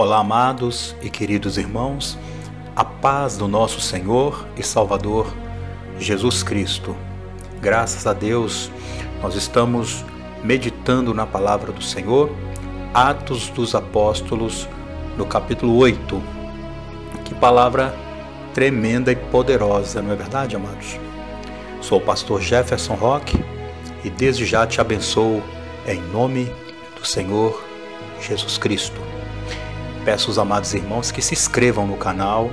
Olá, amados e queridos irmãos, a paz do nosso Senhor e Salvador Jesus Cristo. Graças a Deus, nós estamos meditando na palavra do Senhor, Atos dos Apóstolos, no capítulo 8. Que palavra tremenda e poderosa, não é verdade, amados? Sou o pastor Jefferson Roque e desde já te abençoo em nome do Senhor Jesus Cristo. Peço aos amados irmãos que se inscrevam no canal,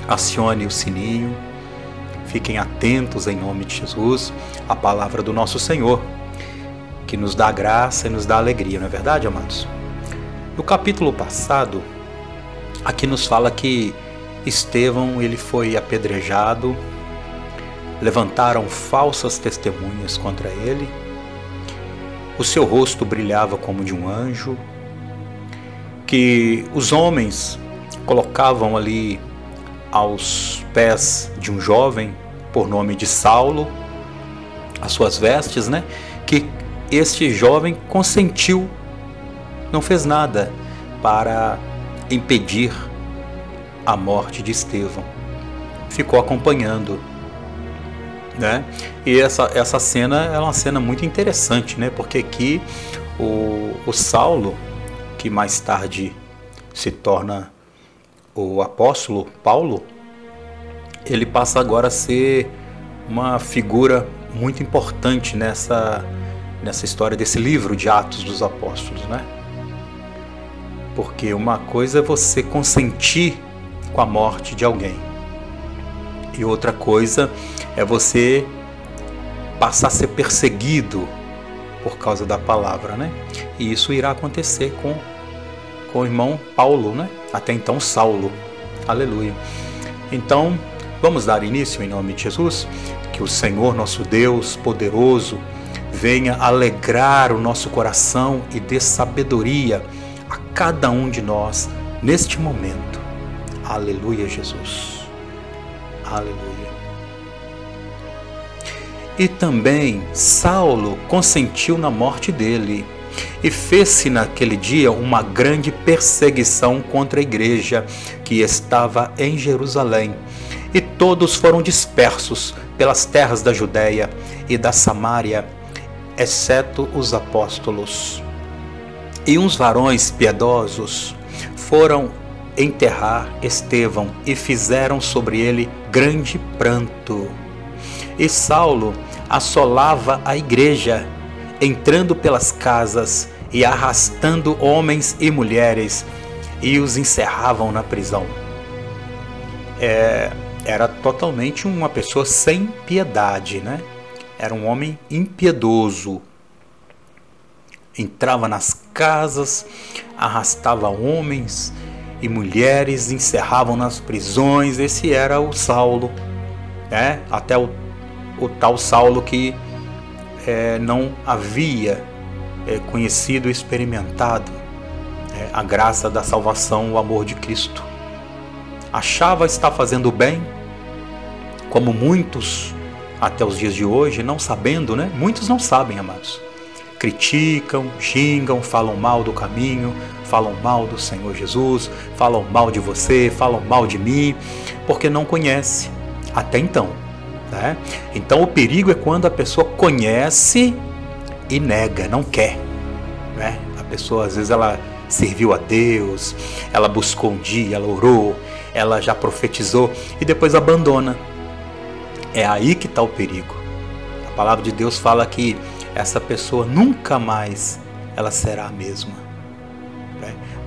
acione o sininho, fiquem atentos em nome de Jesus à palavra do nosso Senhor, que nos dá graça e nos dá alegria, não é verdade, amados? No capítulo passado, aqui nos fala que Estevão ele foi apedrejado, levantaram falsas testemunhas contra ele, o seu rosto brilhava como de um anjo, que os homens colocavam ali aos pés de um jovem por nome de Saulo as suas vestes, que este jovem consentiu, não fez nada para impedir a morte de Estevão, ficou acompanhando, E essa cena é uma cena muito interessante, porque aqui o Saulo, que mais tarde se torna o apóstolo Paulo, ele passa agora a ser uma figura muito importante nessa história desse livro de Atos dos Apóstolos, Porque uma coisa é você consentir com a morte de alguém, e outra coisa é você passar a ser perseguido por causa da palavra, E isso irá acontecer com o irmão Paulo, Até então Saulo. Aleluia. Então, vamos dar início em nome de Jesus, que o Senhor nosso Deus poderoso venha alegrar o nosso coração e dê sabedoria a cada um de nós neste momento. Aleluia, Jesus. Aleluia. E também Saulo consentiu na morte dele, e fez-se naquele dia uma grande perseguição contra a igreja que estava em Jerusalém, e todos foram dispersos pelas terras da Judéia e da Samária, exceto os apóstolos. E uns varões piedosos foram enterrar Estevão e fizeram sobre ele grande pranto. E Saulo assolava a igreja, entrando pelas casas e arrastando homens e mulheres, e os encerravam na prisão. Era totalmente uma pessoa sem piedade, Era um homem impiedoso. Entrava nas casas, arrastava homens e mulheres, encerravam nas prisões. Esse era o Saulo, Até o tal Saulo que não havia conhecido e experimentado a graça da salvação, o amor de Cristo. Achava estar fazendo bem, como muitos até os dias de hoje, não sabendo, Muitos não sabem, amados. Criticam, xingam, falam mal do caminho, falam mal do Senhor Jesus, falam mal de você, falam mal de mim, porque não conhece até então. Então o perigo é quando a pessoa conhece e nega, não quer. A pessoa às vezes ela serviu a Deus, ela buscou um dia, ela orou, ela já profetizou e depois abandona. É aí que está o perigo. A palavra de Deus fala que essa pessoa nunca mais ela será a mesma.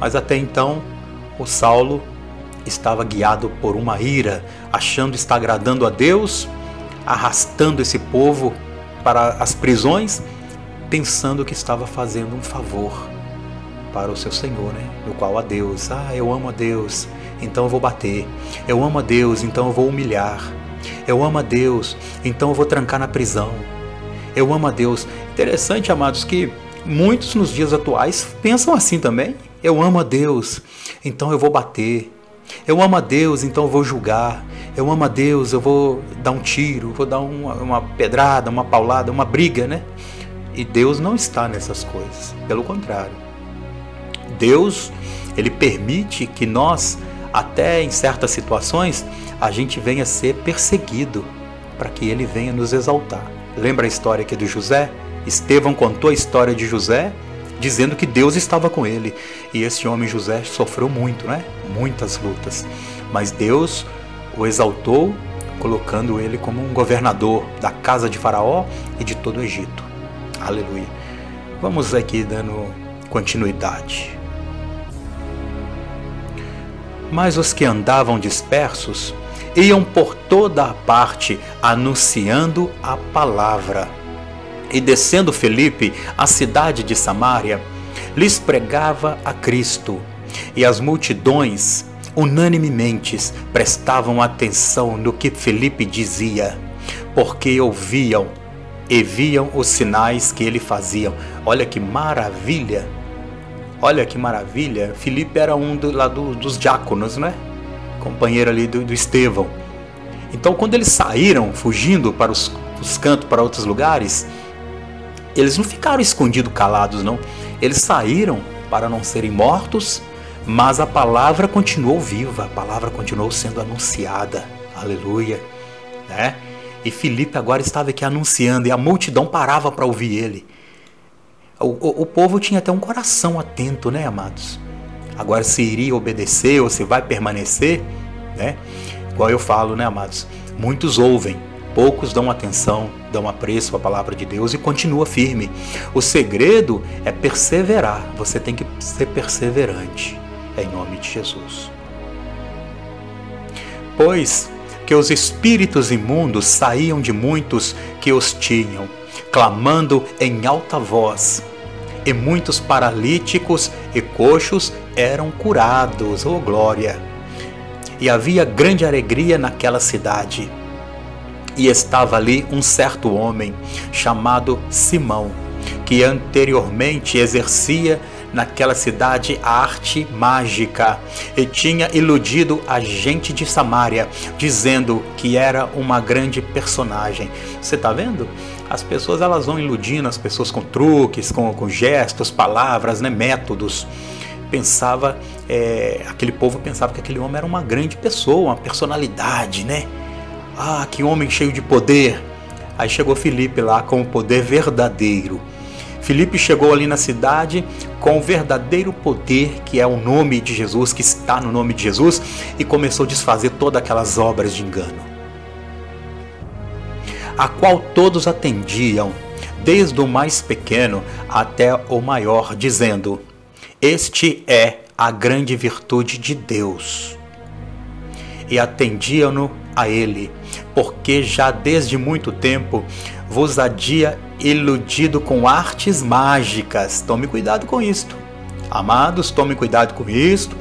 Mas até então o Saulo estava guiado por uma ira, achando estar agradando a Deus, arrastando esse povo para as prisões, pensando que estava fazendo um favor para o seu Senhor, no qual a Deus, eu amo a Deus, então eu vou bater, eu amo a Deus, então eu vou humilhar, eu amo a Deus, então eu vou trancar na prisão, eu amo a Deus. Interessante, amados, que muitos nos dias atuais pensam assim também. Eu amo a Deus, então eu vou bater, eu amo a Deus, então eu vou julgar, eu amo a Deus, eu vou dar um tiro, vou dar uma pedrada, uma paulada, uma briga, E Deus não está nessas coisas, pelo contrário. Deus, Ele permite que nós, até em certas situações, a gente venha ser perseguido, para que Ele venha nos exaltar. Lembra a história aqui do José? Estevão contou a história de José, dizendo que Deus estava com ele. E esse homem José sofreu muito, né? Muitas lutas. Mas Deus o exaltou, colocando ele como um governador da casa de Faraó e de todo o Egito. Aleluia. Vamos aqui dando continuidade. Mas os que andavam dispersos iam por toda a parte anunciando a palavra. E descendo Filipe à cidade de Samaria, lhes pregava a Cristo. E as multidões, unanimemente, prestavam atenção no que Filipe dizia, porque ouviam e viam os sinais que ele fazia. Olha que maravilha! Olha que maravilha! Filipe era um dos diáconos, né? Companheiro ali do Estevão. Então, quando eles saíram, fugindo para os cantos, para outros lugares, eles não ficaram escondidos, calados, não. Eles saíram para não serem mortos, mas a palavra continuou viva, a palavra continuou sendo anunciada. Aleluia, né? E Filipe agora estava aqui anunciando, e a multidão parava para ouvir ele. O povo tinha até um coração atento, né, amados? Agora, se iria obedecer ou se vai permanecer, né? Igual eu falo, né, amados? Muitos ouvem, poucos dão atenção, dão apreço à palavra de Deus e continua firme. O segredo é perseverar. Você tem que ser perseverante, em nome de Jesus. Pois que os espíritos imundos saíam de muitos que os tinham, clamando em alta voz. E muitos paralíticos e coxos eram curados. Oh, glória! E havia grande alegria naquela cidade. E estava ali um certo homem, chamado Simão, que anteriormente exercia naquela cidade a arte mágica e tinha iludido a gente de Samaria, dizendo que era uma grande personagem. Você está vendo? As pessoas, elas vão iludindo as pessoas com truques, com gestos, palavras, né, métodos. Aquele povo pensava que aquele homem era uma grande pessoa, uma personalidade, né? Ah, que homem cheio de poder. Aí chegou Filipe lá com o poder verdadeiro. Filipe chegou ali na cidade com o verdadeiro poder, que é o nome de Jesus, que está no nome de Jesus, e começou a desfazer todas aquelas obras de engano, a qual todos atendiam, desde o mais pequeno até o maior, dizendo: este é a grande virtude de Deus. E atendiam-no a ele, porque já desde muito tempo vos havia iludido com artes mágicas. Tome cuidado com isto. Amados, tome cuidado com isto.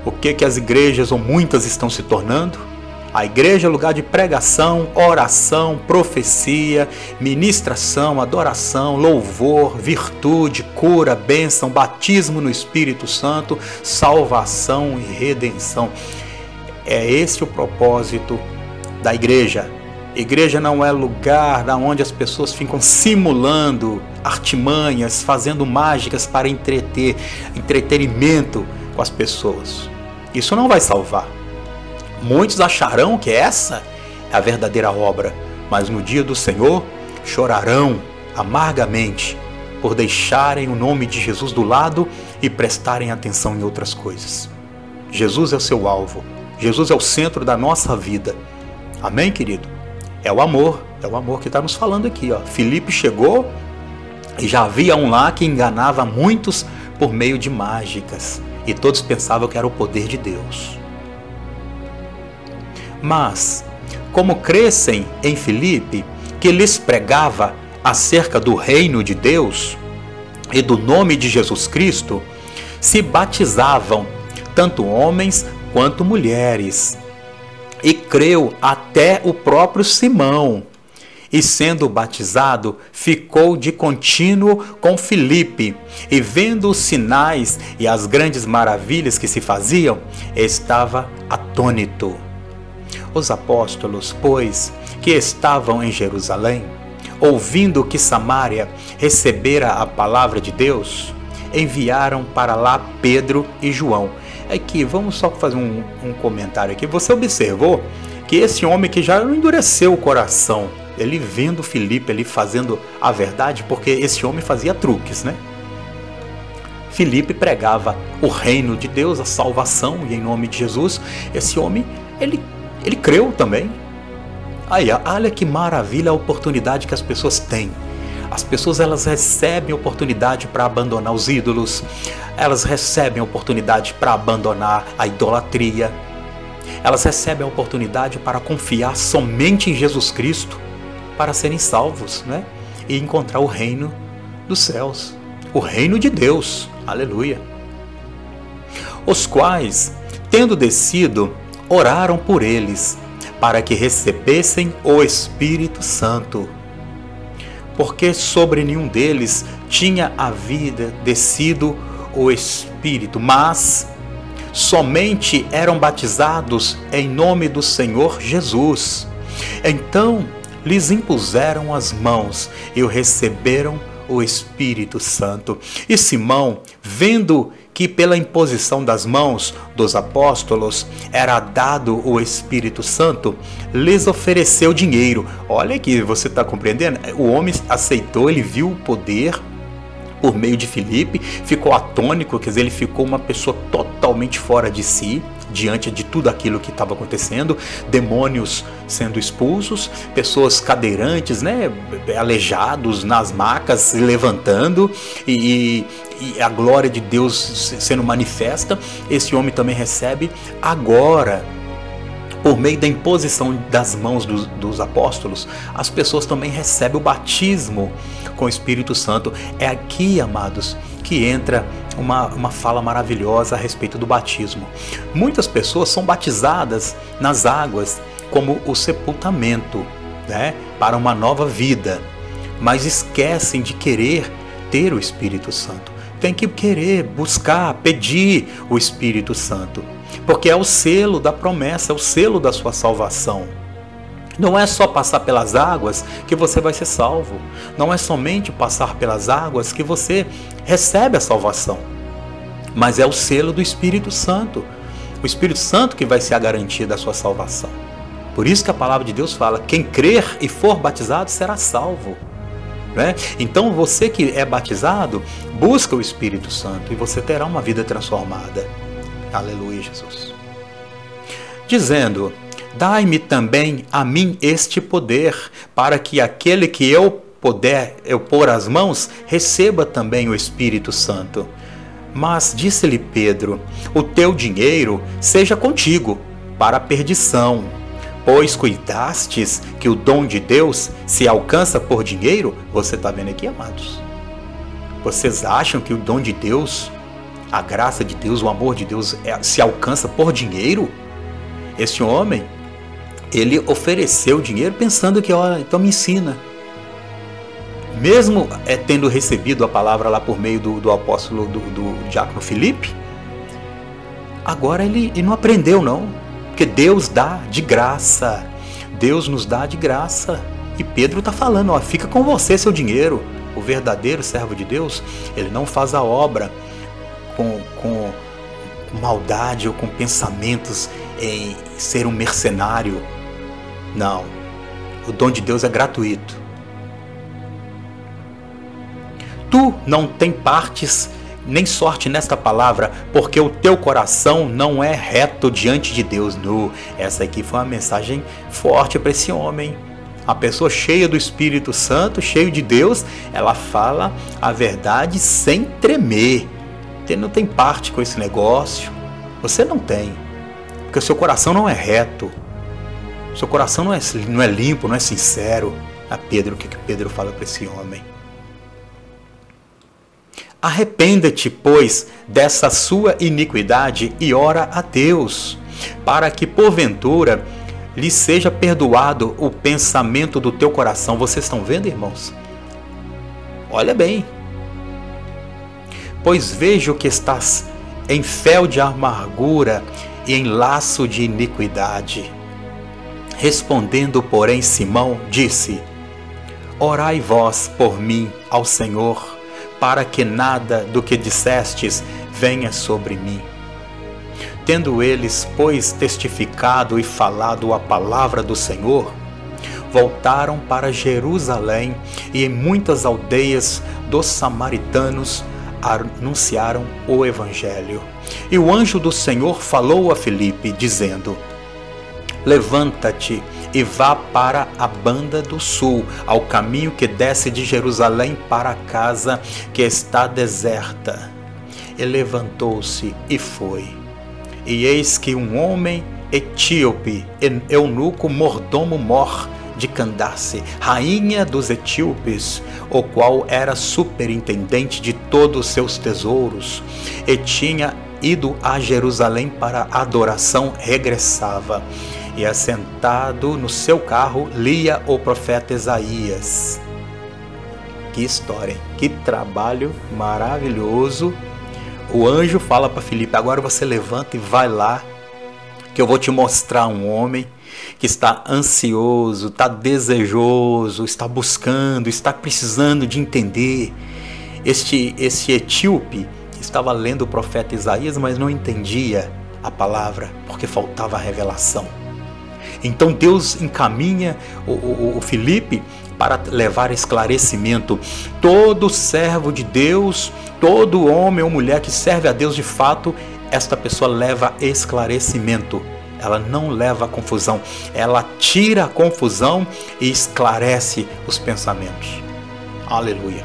O que as igrejas, ou muitas, estão se tornando? A igreja é lugar de pregação, oração, profecia, ministração, adoração, louvor, virtude, cura, bênção, batismo no Espírito Santo, salvação e redenção. É esse o propósito da igreja. Igreja não é lugar onde as pessoas ficam simulando artimanhas, fazendo mágicas para entretenimento com as pessoas. Isso não vai salvar. Muitos acharão que essa é a verdadeira obra, mas no dia do Senhor chorarão amargamente por deixarem o nome de Jesus do lado e prestarem atenção em outras coisas. Jesus é o seu alvo. Jesus é o centro da nossa vida. Amém, querido? É o amor que está nos falando aqui, ó. Filipe chegou e já havia um lá que enganava muitos por meio de mágicas, e todos pensavam que era o poder de Deus. Mas, como crescem em Filipe, que lhes pregava acerca do reino de Deus e do nome de Jesus Cristo, se batizavam, tanto homens quanto mulheres. E creu até o próprio Simão, e sendo batizado, ficou de contínuo com Filipe, e vendo os sinais e as grandes maravilhas que se faziam, estava atônito. Os apóstolos, pois, que estavam em Jerusalém, ouvindo que Samaria recebera a palavra de Deus, enviaram para lá Pedro e João. Aqui, vamos só fazer um comentário aqui. Você observou que esse homem que já endureceu o coração, ele vendo Filipe ali fazendo a verdade, porque esse homem fazia truques, né? Filipe pregava o reino de Deus, a salvação, e em nome de Jesus, esse homem, ele creu também. Aí, olha que maravilha a oportunidade que as pessoas têm. As pessoas, elas recebem oportunidade para abandonar os ídolos, elas recebem oportunidade para abandonar a idolatria, elas recebem a oportunidade para confiar somente em Jesus Cristo para serem salvos, né? E encontrar o reino dos céus, o reino de Deus, aleluia. Os quais, tendo descido, oraram por eles, para que recebessem o Espírito Santo, porque sobre nenhum deles tinha havido descido o Espírito, mas somente eram batizados em nome do Senhor Jesus. Então lhes impuseram as mãos e o receberam o Espírito Santo. E Simão, vendo que pela imposição das mãos dos apóstolos era dado o Espírito Santo, lhes ofereceu dinheiro. Olha aqui, você está compreendendo? O homem aceitou, ele viu o poder por meio de Filipe, ficou atônico, quer dizer, ele ficou uma pessoa totalmente fora de si, diante de tudo aquilo que estava acontecendo, demônios sendo expulsos, pessoas cadeirantes, né, aleijados nas macas se levantando e a glória de Deus sendo manifesta. Esse homem também recebe agora, por meio da imposição das mãos dos apóstolos, as pessoas também recebem o batismo com o Espírito Santo. É aqui, amados, que entra uma fala maravilhosa a respeito do batismo. Muitas pessoas são batizadas nas águas como o sepultamento, né, para uma nova vida, mas esquecem de querer ter o Espírito Santo. Tem que querer, buscar, pedir o Espírito Santo, porque é o selo da promessa, é o selo da sua salvação. Não é só passar pelas águas que você vai ser salvo. Não é somente passar pelas águas que você recebe a salvação. Mas é o selo do Espírito Santo. O Espírito Santo que vai ser a garantia da sua salvação. Por isso que a palavra de Deus fala: quem crer e for batizado será salvo. Né? Então você que é batizado, busca o Espírito Santo e você terá uma vida transformada. Aleluia, Jesus. Dizendo: dai-me também a mim este poder, para que aquele que eu pôr as mãos, receba também o Espírito Santo. Mas disse-lhe Pedro: o teu dinheiro seja contigo para a perdição, pois cuidastes que o dom de Deus se alcança por dinheiro. Você está vendo aqui, amados? Vocês acham que o dom de Deus, a graça de Deus, o amor de Deus se alcança por dinheiro? Esse homem, ele ofereceu dinheiro pensando que, ó, então me ensina. Mesmo tendo recebido a palavra lá por meio do apóstolo, do diácono Filipe, agora ele não aprendeu não, porque Deus dá de graça, Deus nos dá de graça. E Pedro está falando, ó, fica com você seu dinheiro. O verdadeiro servo de Deus, ele não faz a obra com maldade ou com pensamentos em ser um mercenário. Não, o dom de Deus é gratuito. Tu não tem partes nem sorte nesta palavra, porque o teu coração não é reto diante de Deus. Essa aqui foi uma mensagem forte para esse homem. A pessoa cheia do Espírito Santo, cheio de Deus, ela fala a verdade sem tremer. Você não tem parte com esse negócio. Você não tem, porque o seu coração não é reto. O seu coração não é limpo, não é sincero. A Pedro, o que Pedro fala para esse homem? Arrependa-te, pois, dessa sua iniquidade e ora a Deus, para que, porventura, lhe seja perdoado o pensamento do teu coração. Vocês estão vendo, irmãos? Olha bem. Pois vejo que estás em fel de amargura e em laço de iniquidade. Respondendo, porém, Simão disse: orai vós por mim ao Senhor, para que nada do que dissestes venha sobre mim. Tendo eles, pois, testificado e falado a palavra do Senhor, voltaram para Jerusalém e em muitas aldeias dos samaritanos anunciaram o Evangelho. E o anjo do Senhor falou a Filipe, dizendo: levanta-te e vá para a banda do sul, ao caminho que desce de Jerusalém para a casa que está deserta. E levantou-se e foi. E eis que um homem etíope, eunuco mordomo-mor de Candace, rainha dos etíopes, o qual era superintendente de todos os seus tesouros, e tinha ido a Jerusalém para adoração, regressava, e assentado no seu carro, lia o profeta Isaías. Que história, hein? Que trabalho maravilhoso. O anjo fala para Filipe: agora você levanta e vai lá, que eu vou te mostrar um homem que está ansioso, está desejoso, está buscando, está precisando de entender. Esse etíope estava lendo o profeta Isaías, mas não entendia a palavra, porque faltava a revelação. Então Deus encaminha o Filipe para levar esclarecimento. Todo servo de Deus, todo homem ou mulher que serve a Deus de fato, esta pessoa leva esclarecimento. Ela não leva a confusão, ela tira a confusão e esclarece os pensamentos. Aleluia.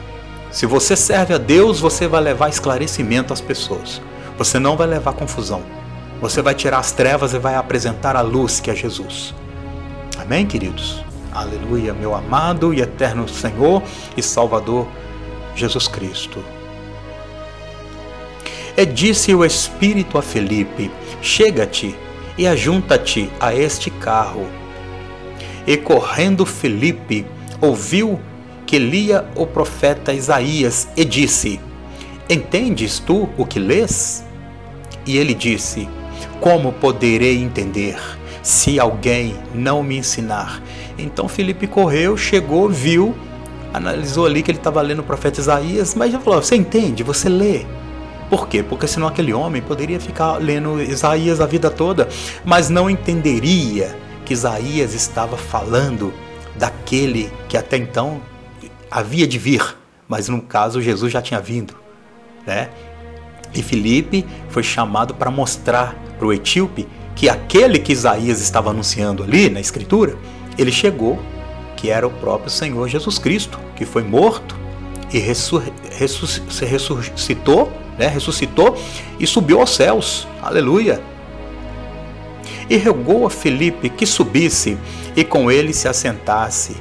Se você serve a Deus, você vai levar esclarecimento às pessoas. Você não vai levar confusão. Você vai tirar as trevas e vai apresentar a luz, que é Jesus. Amém, queridos? Aleluia, meu amado e eterno Senhor e Salvador Jesus Cristo. E disse o Espírito a Filipe: chega-te e ajunta-te a este carro. E correndo Filipe, ouviu que lia o profeta Isaías e disse: entendes tu o que lês? E ele disse: como poderei entender, se alguém não me ensinar? Então Filipe correu, chegou, viu, analisou ali que ele estava lendo o profeta Isaías, mas já falou: você entende? Você lê? Por quê? Porque senão aquele homem poderia ficar lendo Isaías a vida toda, mas não entenderia que Isaías estava falando daquele que até então havia de vir, mas no caso Jesus já tinha vindo, né? E Filipe foi chamado para mostrar para o etíope que aquele que Isaías estava anunciando ali na Escritura, ele chegou, que era o próprio Senhor Jesus Cristo, que foi morto e ressuscitou, né? Ressuscitou e subiu aos céus. Aleluia! E rogou a Filipe que subisse e com ele se assentasse.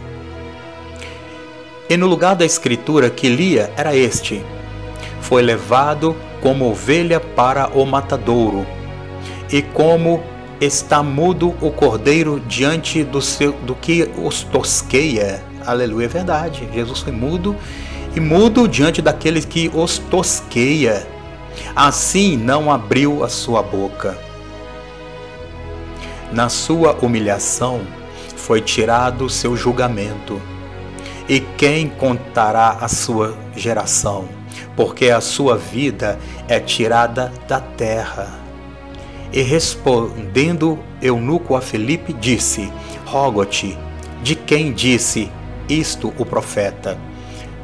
E no lugar da escritura que lia era este: foi levado como ovelha para o matadouro, e como está mudo o cordeiro diante do que os tosqueia. Aleluia, é verdade. Jesus foi mudo, e mudo diante daqueles que os tosqueia. Assim não abriu a sua boca. Na sua humilhação foi tirado o seu julgamento. E quem contará a sua geração? Porque a sua vida é tirada da terra. E respondendo eunuco a Filipe, disse: rogo-te, de quem disse isto o profeta?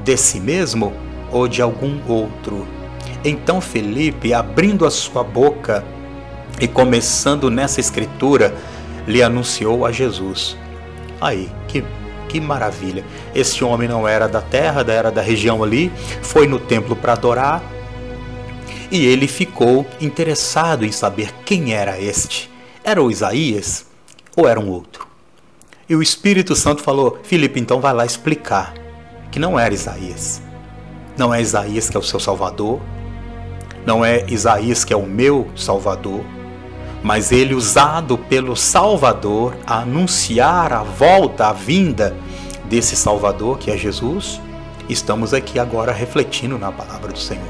De si mesmo ou de algum outro? Então Filipe, abrindo a sua boca e começando nessa escritura, lhe anunciou a Jesus. Aí, que maravilha! Este homem não era da terra, era da região ali, foi no templo para adorar, e ele ficou interessado em saber quem era este. Era o Isaías ou era um outro? E o Espírito Santo falou: Filipe, então vai lá explicar que não era Isaías. Não é Isaías que é o seu Salvador, não é Isaías que é o meu Salvador, mas ele, usado pelo Salvador a anunciar a volta, a vinda desse Salvador, que é Jesus, estamos aqui agora refletindo na palavra do Senhor.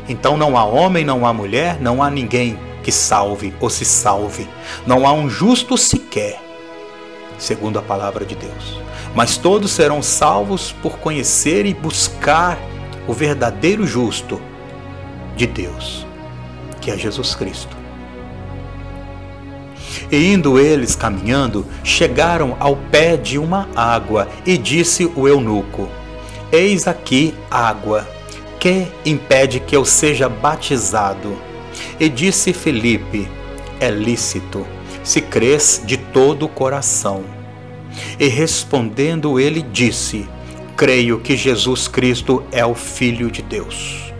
Então não há homem, não há mulher, não há ninguém que salve ou se salve. Não há um justo sequer, segundo a palavra de Deus. Mas todos serão salvos por conhecer e buscar o verdadeiro justo de Deus, que é Jesus Cristo. E indo eles caminhando, chegaram ao pé de uma água, e disse o eunuco: eis aqui água, que impede que eu seja batizado? E disse Filipe: é lícito, se crês de todo o coração. E respondendo ele disse: creio que Jesus Cristo é o Filho de Deus.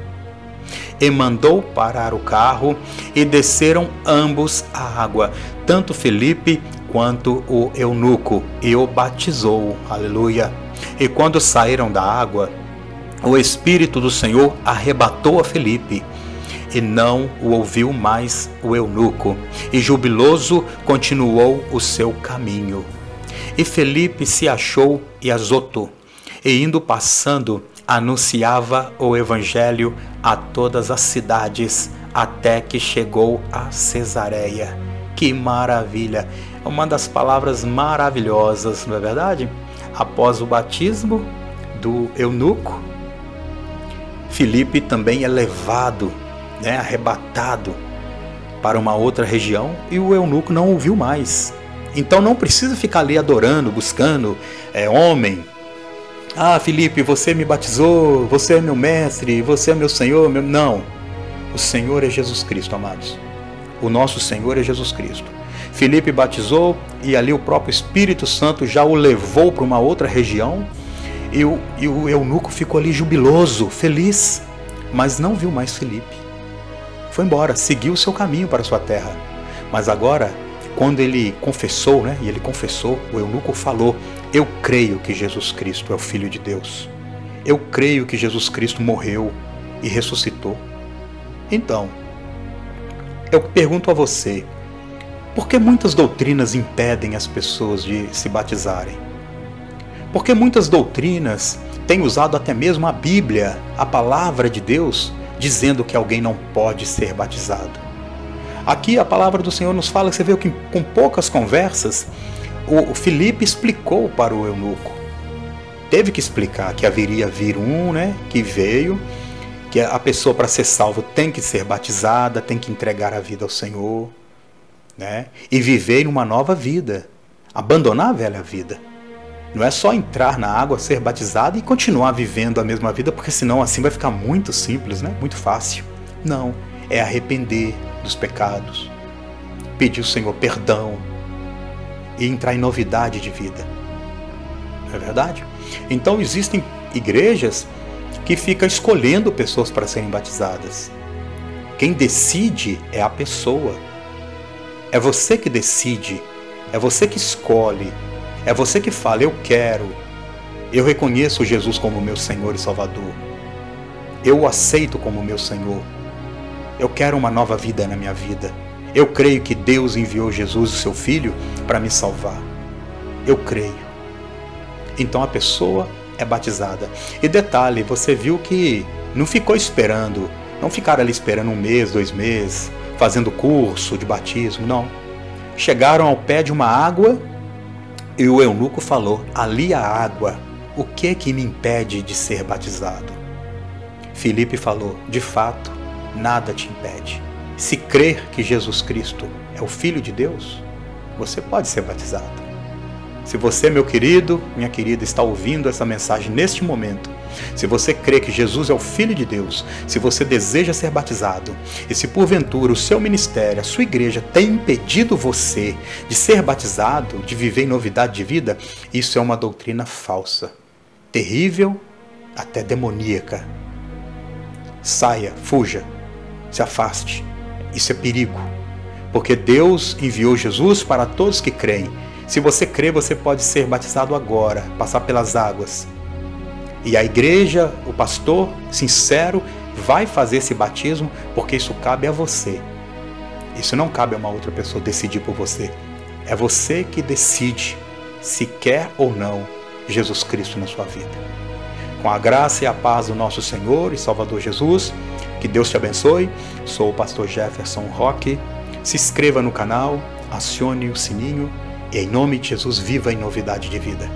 E mandou parar o carro, e desceram ambos à água, tanto Filipe quanto o eunuco, e o batizou. Aleluia! E quando saíram da água, o Espírito do Senhor arrebatou a Filipe, e não o ouviu mais o eunuco, e jubiloso continuou o seu caminho. E Filipe se achou em Azoto, e indo passando, anunciava o evangelho a todas as cidades, até que chegou a Cesareia. Que maravilha! É uma das palavras maravilhosas, não é verdade? Após o batismo do eunuco, Filipe também é levado, arrebatado para uma outra região, e o eunuco não o viu mais. Então não precisa ficar ali adorando, buscando homem. Ah, Filipe, você me batizou, você é meu mestre, você é meu Senhor. Não, o Senhor é Jesus Cristo, amados. O nosso Senhor é Jesus Cristo. Filipe batizou, e ali o próprio Espírito Santo já o levou para uma outra região, e o eunuco ficou ali jubiloso, feliz, mas não viu mais Filipe. Foi embora, seguiu o seu caminho para a sua terra. Mas agora, quando ele confessou, o eunuco falou: eu creio que Jesus Cristo é o Filho de Deus. Eu creio que Jesus Cristo morreu e ressuscitou. Então, eu pergunto a você, por que muitas doutrinas impedem as pessoas de se batizarem? Por que muitas doutrinas têm usado até mesmo a Bíblia, a palavra de Deus, dizendo que alguém não pode ser batizado? Aqui a palavra do Senhor nos fala, você vê que com poucas conversas, o Filipe explicou para o eunuco. Teve que explicar que haveria vir que veio, que a pessoa para ser salvo tem que ser batizada, tem que entregar a vida ao Senhor, e viver uma nova vida, abandonar a velha vida. Não é só entrar na água, ser batizado e continuar vivendo a mesma vida, porque senão assim vai ficar muito simples, muito fácil. Não, é arrepender dos pecados, pedir ao Senhor perdão e entrar em novidade de vida. Não é verdade? Então existem igrejas que ficam escolhendo pessoas para serem batizadas. Quem decide é a pessoa. É você que decide, é você que escolhe, é você que fala: eu quero, eu reconheço Jesus como meu Senhor e Salvador, eu o aceito como meu Senhor, eu quero uma nova vida na minha vida, eu creio que Deus enviou Jesus, o seu Filho, para me salvar, eu creio. Então a pessoa é batizada. E detalhe, você viu que não ficou esperando, não ficaram ali esperando 1 mês, 2 meses, fazendo curso de batismo, não. Chegaram ao pé de uma água, e o eunuco falou: ali há água, o que é que me impede de ser batizado? Filipe falou: de fato, nada te impede. Se crer que Jesus Cristo é o Filho de Deus, você pode ser batizado. Se você, meu querido, minha querida, está ouvindo essa mensagem neste momento, se você crê que Jesus é o Filho de Deus, se você deseja ser batizado, e se porventura o seu ministério, a sua igreja tem impedido você de ser batizado, de viver em novidade de vida, isso é uma doutrina falsa, terrível, até demoníaca. Saia, fuja, se afaste. Isso é perigo, porque Deus enviou Jesus para todos que creem. Se você crê, você pode ser batizado agora, passar pelas águas. E a igreja, o pastor sincero, vai fazer esse batismo, porque isso cabe a você. Isso não cabe a uma outra pessoa decidir por você. É você que decide se quer ou não Jesus Cristo na sua vida. Com a graça e a paz do nosso Senhor e Salvador Jesus, que Deus te abençoe. Sou o pastor Jefferson Roque. Se inscreva no canal, acione o sininho e em nome de Jesus viva em novidade de vida.